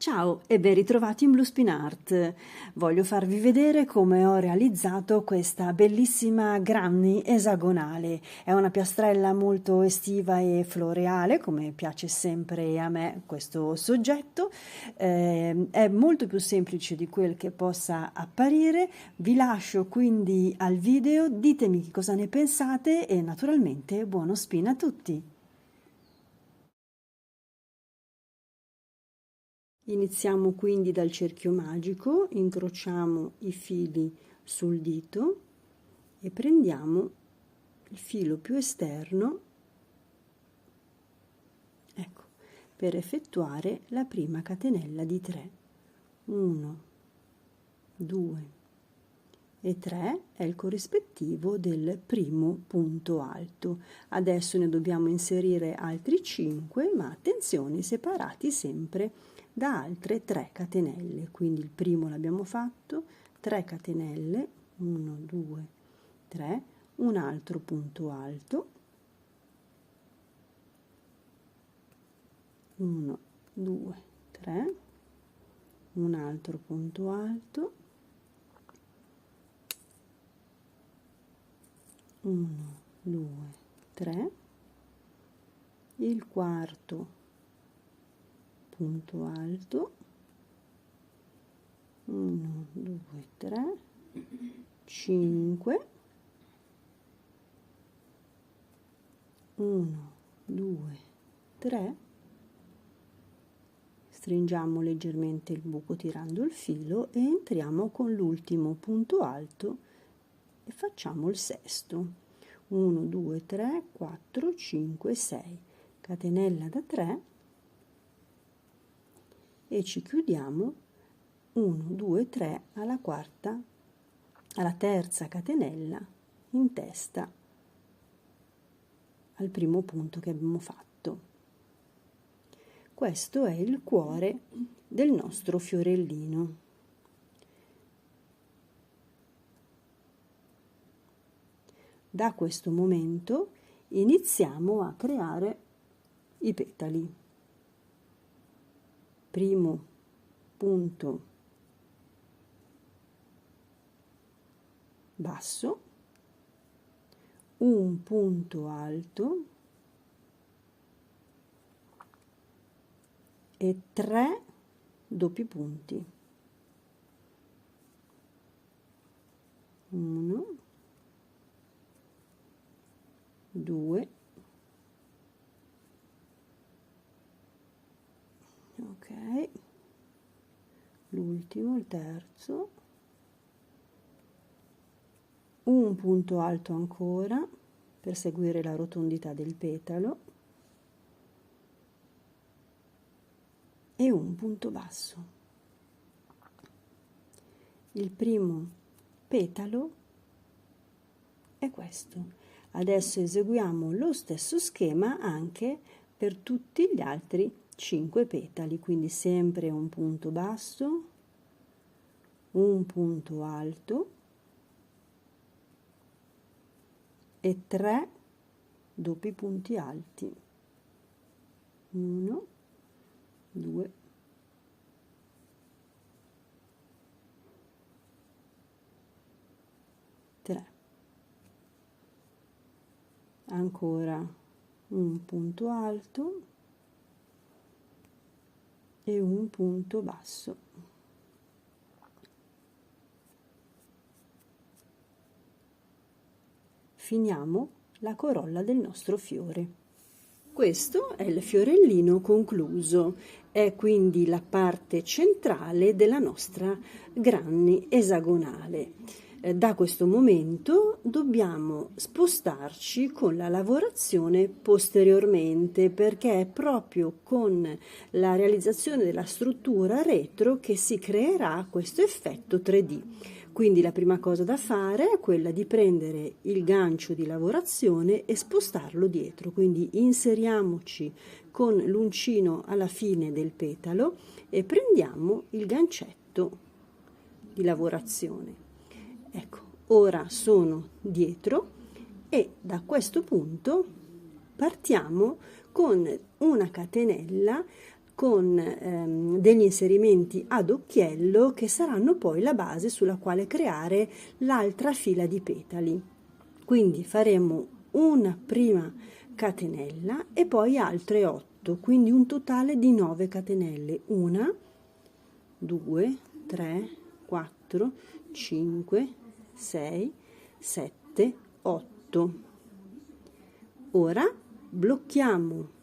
Ciao e ben ritrovati in Bluespin Art. Voglio farvi vedere come ho realizzato questa bellissima granny esagonale. È una piastrella molto estiva e floreale, come piace sempre a me questo soggetto. È molto più semplice di quel che possa apparire. Vi lascio quindi al video, ditemi che cosa ne pensate e naturalmente buono spin a tutti! Iniziamo quindi dal cerchio magico, incrociamo i fili sul dito e prendiamo il filo più esterno, ecco, per effettuare la prima catenella di 3. 1, 2 e 3 è il corrispettivo del primo punto alto. Adesso ne dobbiamo inserire altri 5, ma attenzione, separati sempre da altre 3 catenelle. Quindi il primo l'abbiamo fatto, 3 catenelle, 1, 2, 3, un altro punto alto, 1, 2, 3, un altro punto alto, 1, 2, 3, il quarto punto alto, 1, 2, 3, 5, 1, 2, 3, stringiamo leggermente il buco tirando il filo e entriamo con l'ultimo punto alto e facciamo il sesto. 1, 2, 3, 4, 5, 6, catenella da 3 e ci chiudiamo 1, 2, 3 alla terza catenella in testa al primo punto che abbiamo fatto. Questo è il cuore del nostro fiorellino. Da questo momento iniziamo a creare i petali. Primo punto basso, un punto alto e 3 doppi punti. 1, 2, ok, l'ultimo, il terzo, un punto alto ancora per seguire la rotondità del petalo e un punto basso. Il primo petalo è questo. Adesso eseguiamo lo stesso schema anche per tutti gli altri 5 petali, quindi sempre un punto basso, un punto alto e 3 doppi punti alti. 1, 2, 3. Ancora un punto alto e un punto basso. Finiamo la corolla del nostro fiore. Questo è il fiorellino concluso, è quindi la parte centrale della nostra granny esagonale. Da questo momento dobbiamo spostarci con la lavorazione posteriormente, perché è proprio con la realizzazione della struttura retro che si creerà questo effetto 3D. Quindi la prima cosa da fare è quella di prendere il gancio di lavorazione e spostarlo dietro, quindi inseriamoci con l'uncino alla fine del petalo e prendiamo il gancetto di lavorazione. Ecco, ora sono dietro e da questo punto partiamo con una catenella con degli inserimenti ad occhiello che saranno poi la base sulla quale creare l'altra fila di petali. Quindi faremo una prima catenella e poi altre 8, quindi un totale di 9 catenelle. 1, 2, 3, 4, 5, 6, 7, 8. Ora blocchiamo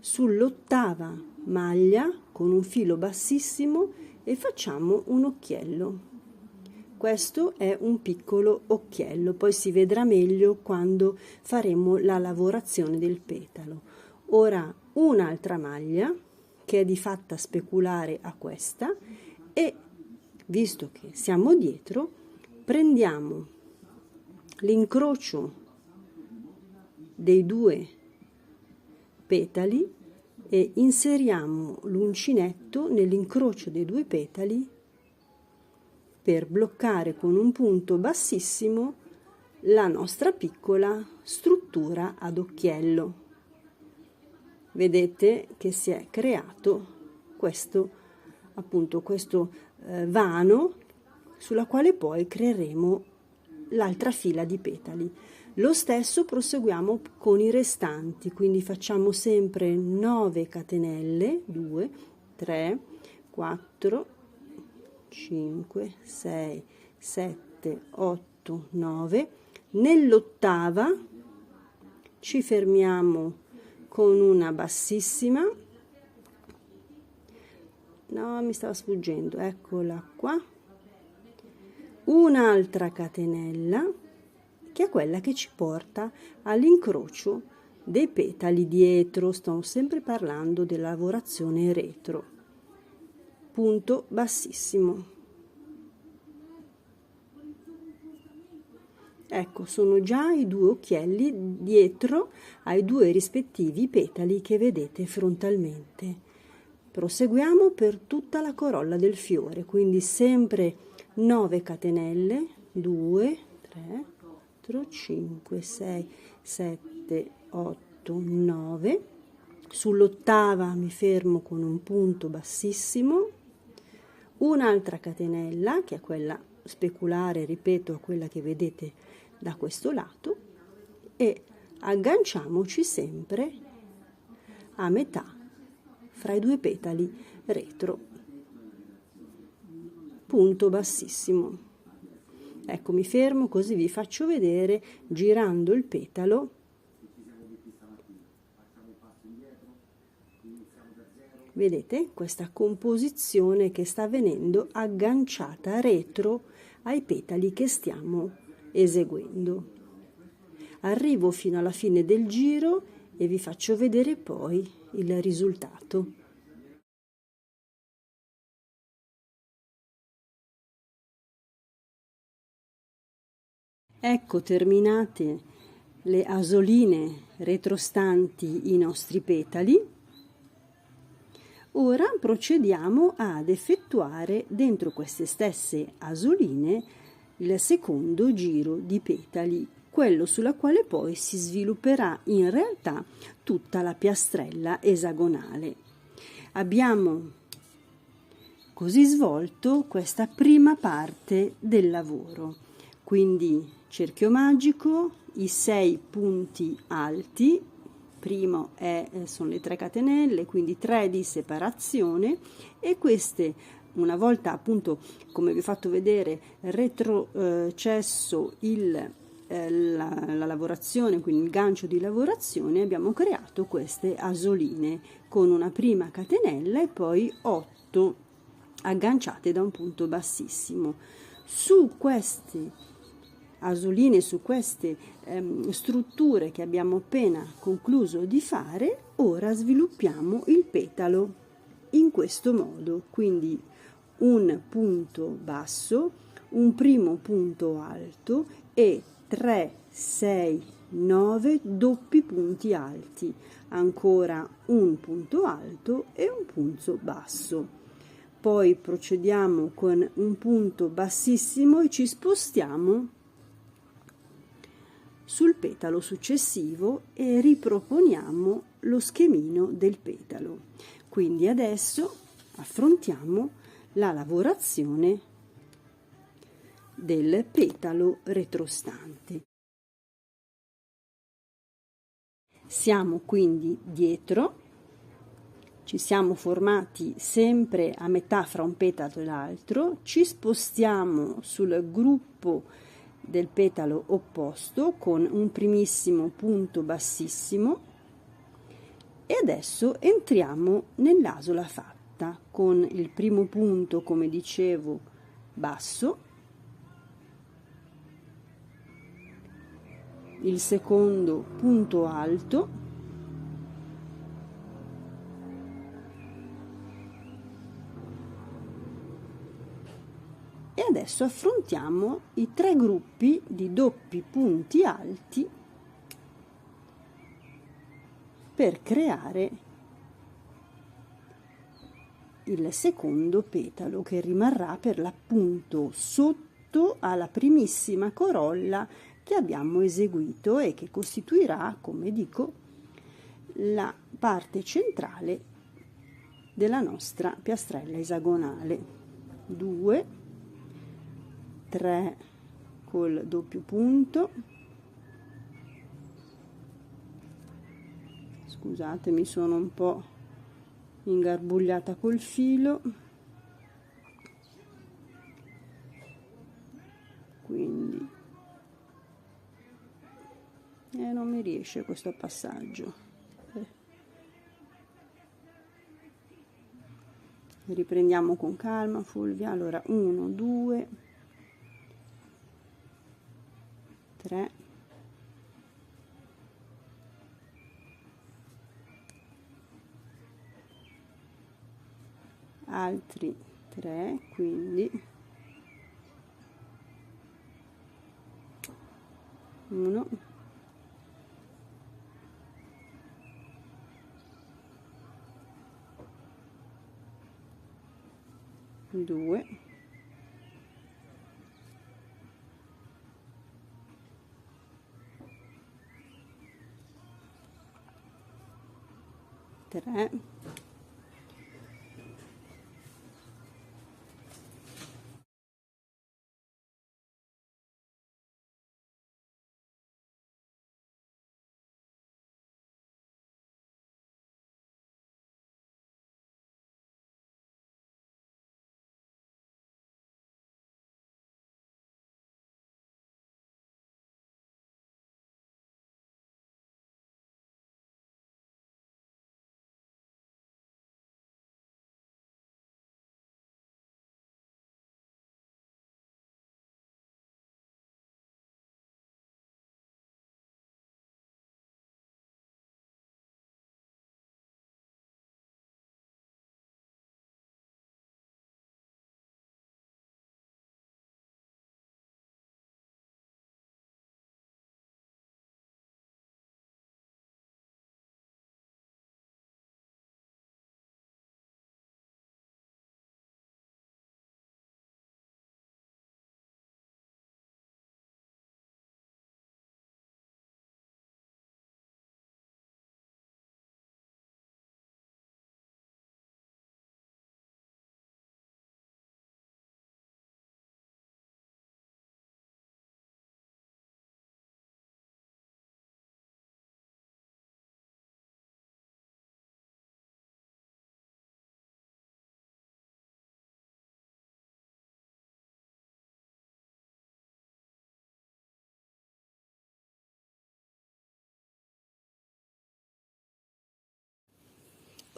sull'ottava maglia con un filo bassissimo e facciamo un occhiello. Questo è un piccolo occhiello, poi si vedrà meglio quando faremo la lavorazione del petalo. Ora un'altra maglia che è di fatta speculare a questa e, visto che siamo dietro, prendiamo l'incrocio dei due petali e inseriamo l'uncinetto nell'incrocio dei due petali per bloccare con un punto bassissimo la nostra piccola struttura ad occhiello. Vedete che si è creato questo vano sulla quale poi creeremo l'altra fila di petali. Lo stesso proseguiamo con i restanti, quindi facciamo sempre 9 catenelle, 2, 3, 4, 5, 6, 7, 8, 9. Nell'ottava ci fermiamo con una bassissima. No, mi stava sfuggendo, eccola qua. Un'altra catenella, che è quella che ci porta all'incrocio dei petali dietro. Sto sempre parlando della lavorazione retro. Punto bassissimo. Ecco, sono già i due occhielli dietro ai due rispettivi petali che vedete frontalmente. Proseguiamo per tutta la corolla del fiore, quindi sempre 9 catenelle, 2, 3, 4, 5, 6, 7, 8, 9. Sull'ottava mi fermo con un punto bassissimo, un'altra catenella, che è quella speculare, ripeto, a quella che vedete da questo lato, e agganciamoci sempre a metà fra i due petali retro, punto bassissimo. Ecco, mi fermo così vi faccio vedere girando il petalo. Vedete questa composizione che sta venendo agganciata retro ai petali che stiamo eseguendo. Arrivo fino alla fine del giro e vi faccio vedere poi il risultato. Ecco terminate le asoline retrostanti i nostri petali. Ora procediamo ad effettuare dentro queste stesse asoline il secondo giro di petali, quello sulla quale poi si svilupperà in realtà tutta la piastrella esagonale. Abbiamo così svolto questa prima parte del lavoro, quindi cerchio magico, i 6 punti alti. Primo sono le 3 catenelle, quindi 3 di separazione, e queste, una volta appunto, come vi ho fatto vedere, retrocesso la lavorazione, quindi il gancio di lavorazione, abbiamo creato queste asoline con una prima catenella e poi 8 agganciate da un punto bassissimo. Su queste asoline, su queste strutture che abbiamo appena concluso di fare, ora sviluppiamo il petalo in questo modo, quindi un punto basso, un primo punto alto e 3, 6, 9 doppi punti alti, ancora un punto alto e un punto basso. Poi procediamo con un punto bassissimo e ci spostiamo sul petalo successivo e riproponiamo lo schemino del petalo. Quindi adesso affrontiamo la lavorazione del petalo retrostante. Siamo quindi dietro, ci siamo formati sempre a metà fra un petalo e l'altro, ci spostiamo sul gruppo del petalo opposto con un primissimo punto bassissimo e adesso entriamo nell'asola fatta con il primo punto, come dicevo, basso, il secondo punto alto, e adesso affrontiamo i 3 gruppi di doppi punti alti per creare il secondo petalo, che rimarrà per l'appunto sotto alla primissima corolla che abbiamo eseguito e che costituirà, come dico, la parte centrale della nostra piastrella esagonale. 2, 3 col doppio punto, scusate, mi sono un po' ingarbugliata col filo, quindi non mi riesce questo passaggio. Riprendiamo con calma, Fulvia. Allora 1, 2, 3, altri 3, quindi 1, 2, 3,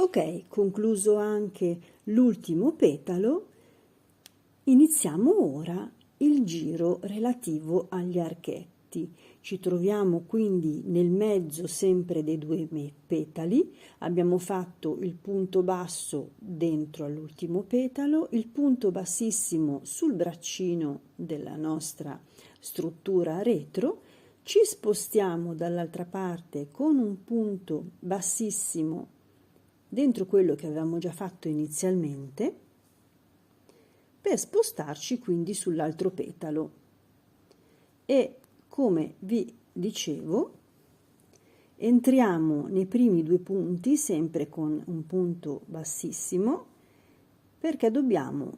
Ok, concluso anche l'ultimo petalo, iniziamo ora il giro relativo agli archetti. Ci troviamo quindi nel mezzo sempre dei 2 petali, abbiamo fatto il punto basso dentro all'ultimo petalo, il punto bassissimo sul braccino della nostra struttura retro, ci spostiamo dall'altra parte con un punto bassissimo dentro quello che avevamo già fatto inizialmente, per spostarci quindi sull'altro petalo e, come vi dicevo, entriamo nei primi due punti sempre con un punto bassissimo, perché dobbiamo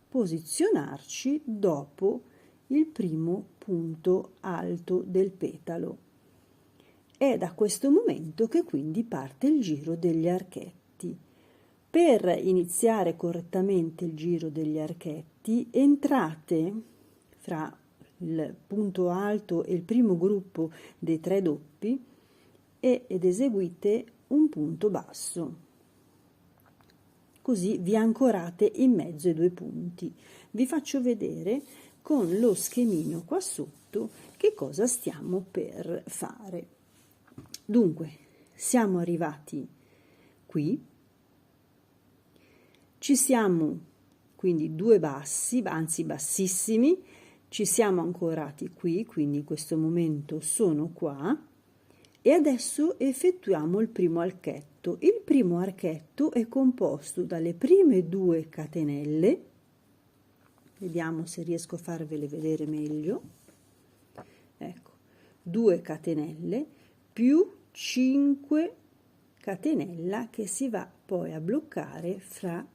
posizionarci dopo il primo punto alto del petalo. È da questo momento che quindi parte il giro degli archetti. Per iniziare correttamente il giro degli archetti, entrate fra il punto alto e il primo gruppo dei 3 doppi ed eseguite un punto basso. Così vi ancorate in mezzo ai 2 punti. Vi faccio vedere con lo schemino qua sotto che cosa stiamo per fare. Dunque, siamo arrivati qui, ci siamo quindi 2 bassi, anzi bassissimi, ci siamo ancorati qui, quindi in questo momento sono qua, e adesso effettuiamo il primo archetto. Il primo archetto è composto dalle prime 2 catenelle, vediamo se riesco a farvele vedere meglio, ecco, 2 catenelle più 5 catenella che si va poi a bloccare fra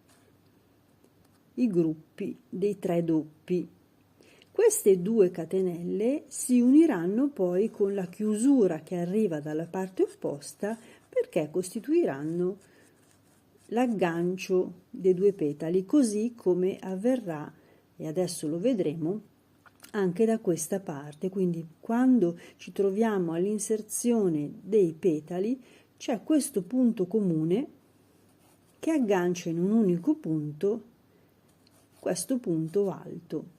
i gruppi dei 3 doppi. Queste 2 catenelle si uniranno poi con la chiusura che arriva dalla parte opposta, perché costituiranno l'aggancio dei 2 petali, così come avverrà, e adesso lo vedremo, anche da questa parte. Quindi quando ci troviamo all'inserzione dei petali c'è questo punto comune che aggancia in un unico punto questo punto alto.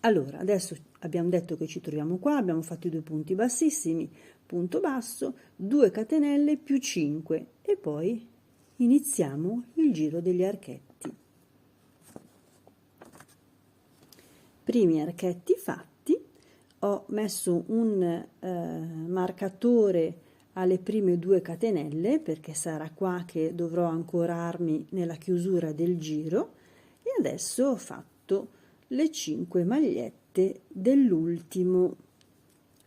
Allora, adesso abbiamo detto che ci troviamo qua, abbiamo fatto i 2 punti bassissimi, punto basso, 2 catenelle più 5 e poi iniziamo il giro degli archetti. Primi archetti fatti, ho messo un marcatore alle prime 2 catenelle perché sarà qua che dovrò ancorarmi nella chiusura del giro, e adesso ho fatto le 5 magliette dell'ultimo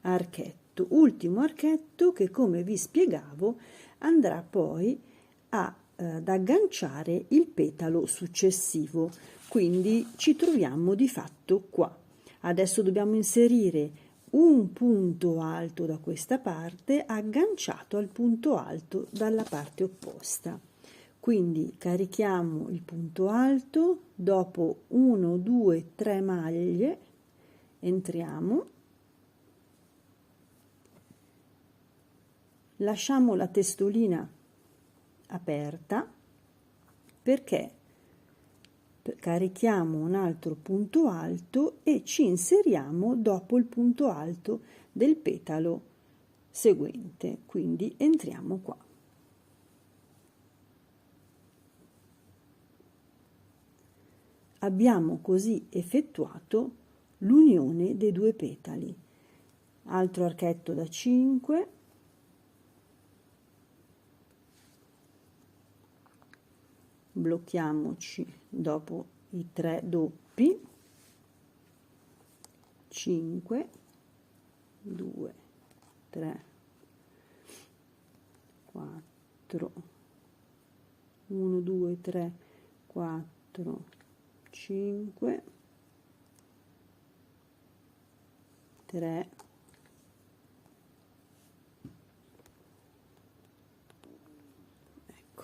archetto, ultimo archetto che, come vi spiegavo, andrà poi ad agganciare il petalo successivo. Quindi ci troviamo di fatto qua. Adesso dobbiamo inserire un punto alto da questa parte agganciato al punto alto dalla parte opposta. Quindi carichiamo il punto alto, dopo 1, 2, 3 maglie entriamo, lasciamo la testolina aperta perché carichiamo un altro punto alto e ci inseriamo dopo il punto alto del petalo seguente, quindi entriamo qua. Abbiamo così effettuato l'unione dei 2 petali. Altro archetto da 5, blocchiamoci dopo i 3 doppi, 5, 2, 3, 4, 1, 2, 3, 4, 5, 3, ecco,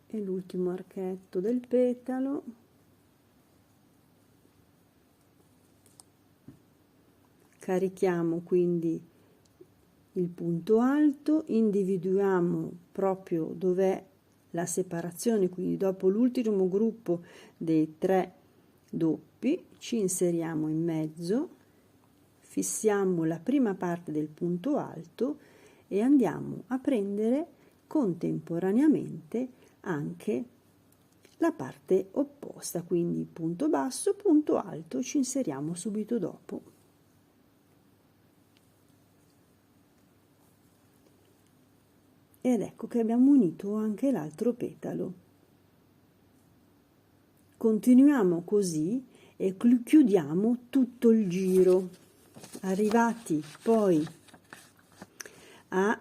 e l'ultimo archetto del petalo, carichiamo quindi il punto alto, individuiamo proprio dov'è la separazione, quindi dopo l'ultimo gruppo dei 3 doppi ci inseriamo in mezzo, fissiamo la prima parte del punto alto e andiamo a prendere contemporaneamente anche la parte opposta, quindi punto basso, punto alto, ci inseriamo subito dopo. Ed ecco che abbiamo unito anche l'altro petalo. Continuiamo così e chiudiamo tutto il giro. Arrivati poi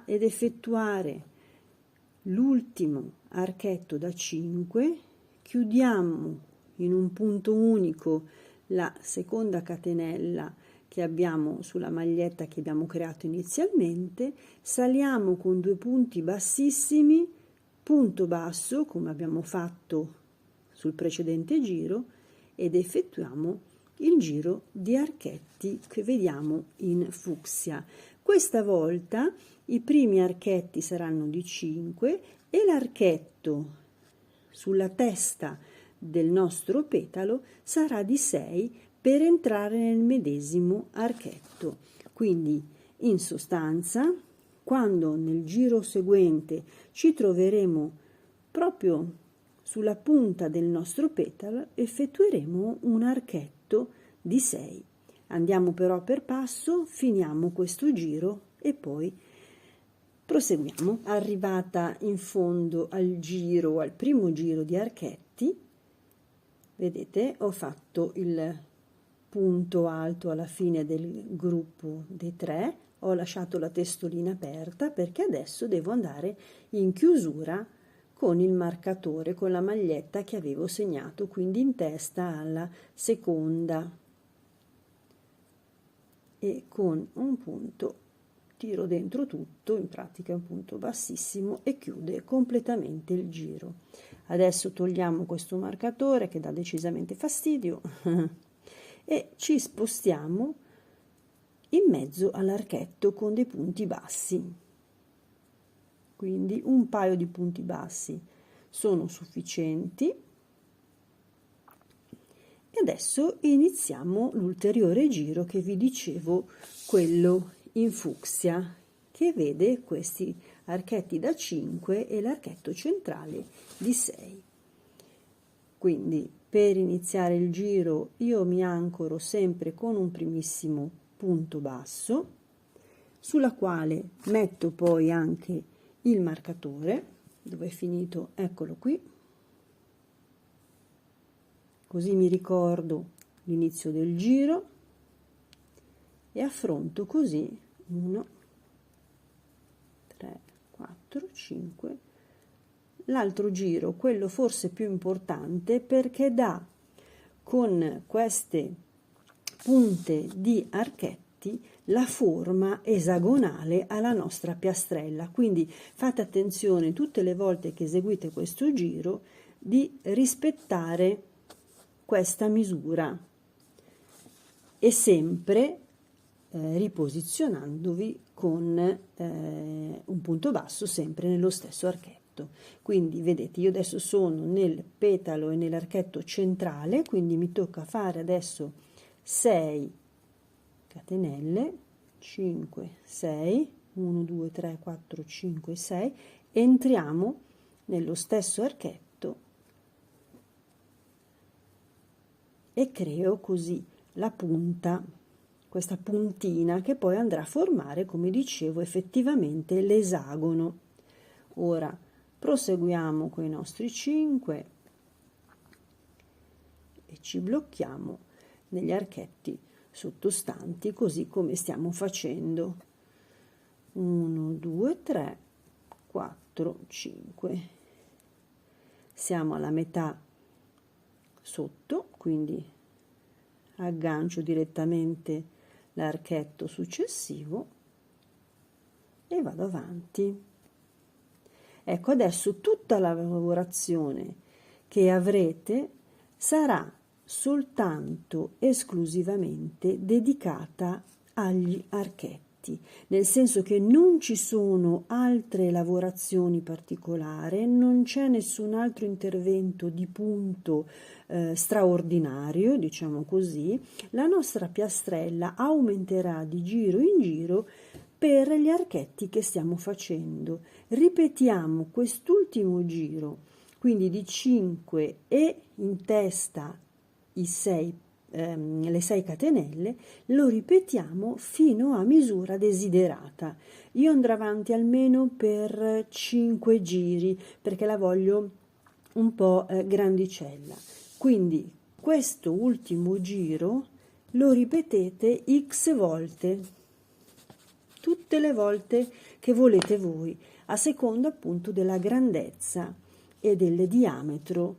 ed effettuare l'ultimo archetto da 5, chiudiamo in un punto unico la seconda catenella che abbiamo sulla maglietta che abbiamo creato inizialmente, saliamo con 2 punti bassissimi, punto basso come abbiamo fatto sul precedente giro, ed effettuiamo il giro di archetti che vediamo in fucsia. Questa volta i primi archetti saranno di 5 e l'archetto sulla testa del nostro petalo sarà di 6 per entrare nel medesimo archetto. Quindi, in sostanza, quando nel giro seguente ci troveremo proprio sulla punta del nostro petalo, effettueremo un archetto di 6. Andiamo però per passo, finiamo questo giro e poi proseguiamo. Arrivata in fondo al giro, al primo giro di archetti, vedete, ho fatto il punto alto alla fine del gruppo dei 3, ho lasciato la testolina aperta perché adesso devo andare in chiusura con il marcatore, con la maglietta che avevo segnato, quindi in testa alla seconda, e con un punto tiro dentro tutto, in pratica un punto bassissimo, e chiude completamente il giro. Adesso togliamo questo marcatore che dà decisamente fastidio e ci spostiamo in mezzo all'archetto con dei punti bassi. Quindi un paio di punti bassi sono sufficienti. E adesso iniziamo l'ulteriore giro che vi dicevo, quello in fucsia, che vede questi archetti da 5 e l'archetto centrale di 6. Quindi per iniziare il giro io mi ancoro sempre con un primissimo punto basso, sulla quale metto poi anche il marcatore. Dove è finito? Eccolo qui. Così mi ricordo l'inizio del giro e affronto così 1, 3, 4, 5. L'altro giro, quello forse più importante, perché dà con queste punte di archetti la forma esagonale alla nostra piastrella. Quindi fate attenzione tutte le volte che eseguite questo giro di rispettare questa misura e sempre riposizionandovi con un punto basso sempre nello stesso archetto. Quindi vedete, io adesso sono nel petalo e nell'archetto centrale, quindi mi tocca fare adesso 6 catenelle, 5, 6, 1, 2, 3, 4, 5, 6, entriamo nello stesso archetto e creo così la punta, questa puntina che poi andrà a formare, come dicevo, effettivamente l'esagono. Ora proseguiamo con i nostri 5 e ci blocchiamo negli archetti sottostanti, così come stiamo facendo. 1, 2, 3, 4, 5. Siamo alla metà sotto, quindi aggancio direttamente l'archetto successivo e vado avanti. Ecco, adesso tutta la lavorazione che avrete sarà soltanto esclusivamente dedicata agli archetti, nel senso che non ci sono altre lavorazioni particolari, non c'è nessun altro intervento di punto straordinario, diciamo così. La nostra piastrella aumenterà di giro in giro per gli archetti che stiamo facendo. Ripetiamo quest'ultimo giro, quindi di 5 e in testa le 6 catenelle, lo ripetiamo fino a misura desiderata. Io andrò avanti almeno per 5 giri perché la voglio un po' grandicella. Quindi questo ultimo giro lo ripetete x volte, tutte le volte che volete voi, a seconda appunto della grandezza e del diametro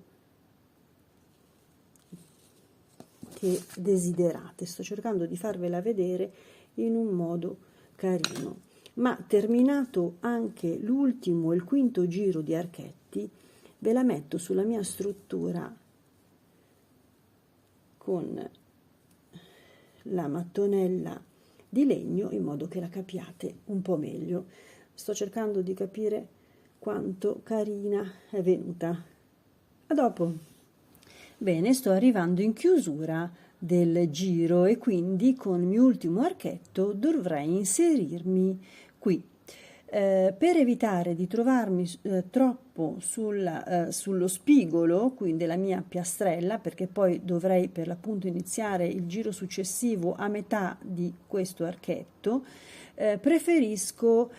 che desiderate. Sto cercando di farvela vedere in un modo carino. Ma terminato anche l'ultimo e il quinto giro di archetti, ve la metto sulla mia struttura con la mattonella di legno in modo che la capiate un po' meglio. Sto cercando di capire quanto carina è venuta. A dopo. Bene, sto arrivando in chiusura del giro e quindi con il mio ultimo archetto dovrei inserirmi qui. Per evitare di trovarmi troppo sullo spigolo, quindi della mia piastrella, perché poi dovrei per l'appunto iniziare il giro successivo a metà di questo archetto, preferisco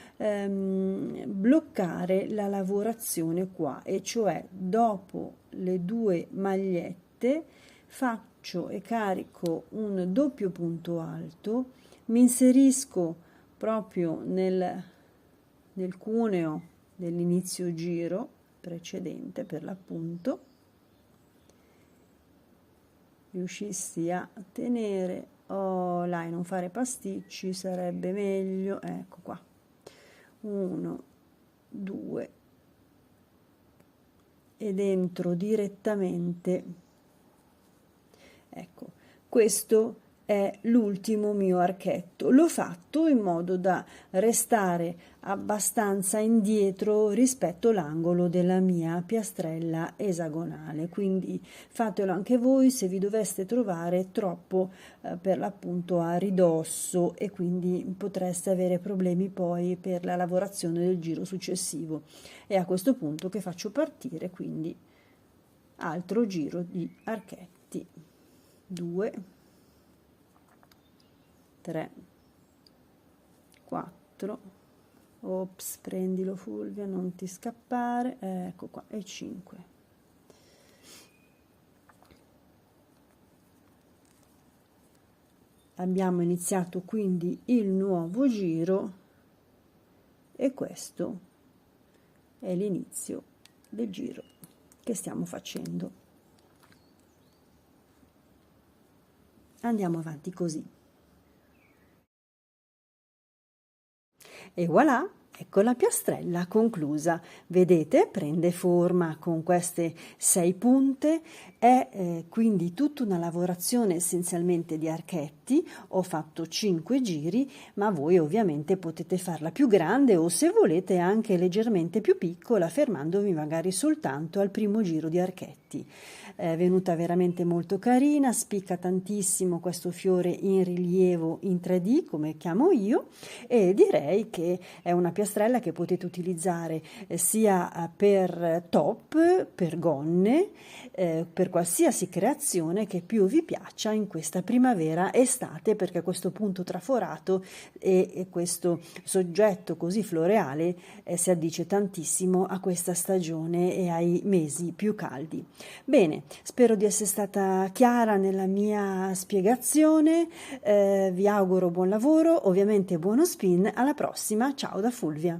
bloccare la lavorazione qua, e cioè dopo le 2 magliette faccio e carico un doppio punto alto, mi inserisco proprio nel cuneo dell'inizio giro precedente, per l'appunto, riuscissi a tenere là e non fare pasticci sarebbe meglio. Ecco qua, 1, 2 ed entro direttamente. Ecco, questo è l'ultimo mio archetto. L'ho fatto in modo da restare abbastanza indietro rispetto all'angolo della mia piastrella esagonale, quindi fatelo anche voi se vi doveste trovare troppo per l'appunto a ridosso, e quindi potreste avere problemi poi per la lavorazione del giro successivo. È a questo punto che faccio partire quindi altro giro di archetti. 2, 3, 4, ops, prendilo Fulvia, non ti scappare, ecco qua, e 5. Abbiamo iniziato quindi il nuovo giro e questo è l'inizio del giro che stiamo facendo. Andiamo avanti così. E voilà, ecco la piastrella conclusa. Vedete, prende forma con queste 6 punte, è quindi tutta una lavorazione essenzialmente di archetti. Ho fatto 5 giri, ma voi ovviamente potete farla più grande o, se volete, anche leggermente più piccola, fermandovi magari soltanto al primo giro di archetti. È venuta veramente molto carina, spicca tantissimo questo fiore in rilievo in 3D, come chiamo io, e direi che è una piastrella che potete utilizzare sia per top, per gonne, per qualsiasi creazione che più vi piaccia in questa primavera-estate, perché questo punto traforato e questo soggetto così floreale si addice tantissimo a questa stagione e ai mesi più caldi. Bene, spero di essere stata chiara nella mia spiegazione, vi auguro buon lavoro, ovviamente buono spin, alla prossima, ciao da Fulvia.